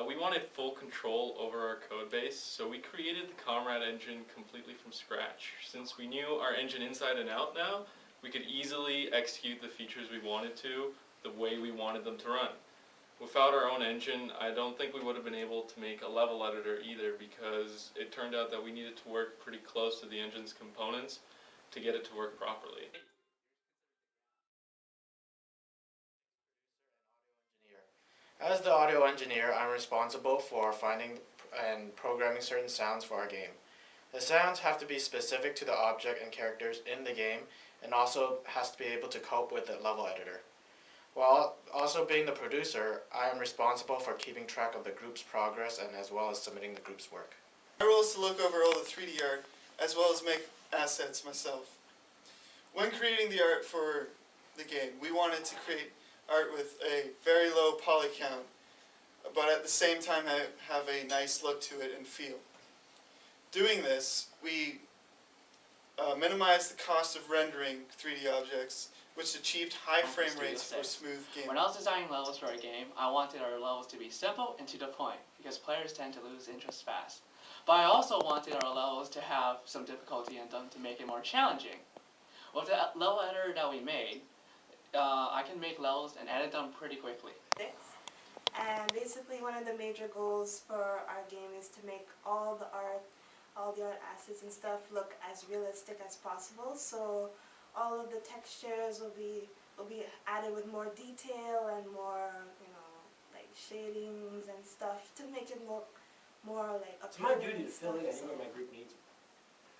We wanted full control over our code base, so we created the Comrade engine completely from scratch. Since we knew our engine inside and out now, we could easily execute the features we wanted to the way we wanted them to run. Without our own engine, I don't think we would have been able to make a level editor either, because it turned out that we needed to work pretty close to the engine's components to get it to work properly. As the audio engineer, I'm responsible for finding and programming certain sounds for our game. The sounds have to be specific to the object and characters in the game, and also has to be able to cope with the level editor. While also being the producer, I am responsible for keeping track of the group's progress and as well as submitting the group's work. My role is to look over all the 3D art, as well as make assets myself. When creating the art for the game, we wanted to create art with a very low poly count, but at the same time have a nice look to it and feel. Doing this, we minimized the cost of rendering 3D objects, which achieved high frame rates for smooth gameplay. When I was designing levels for our game, I wanted our levels to be simple and to the point, because players tend to lose interest fast. But I also wanted our levels to have some difficulty in them to make it more challenging. With the level editor that we made, I can make levels and edit them pretty quickly. And basically one of the major goals for our game is to make all the art assets and stuff look as realistic as possible. So all of the textures will be added with more detail and more, like shadings and stuff to make it look more like It's my duty to fill in anywhere my group needs me.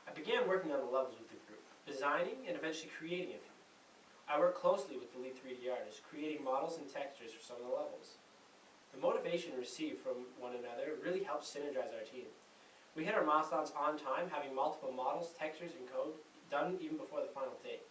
I began working on the levels with the group, designing and eventually creating a few. I worked closely with the lead 3D artist, creating models and textures for some of the levels. The motivation received from one another really helped synergize our team. We hit our milestones on time, having multiple models, textures, and code done even before the final date.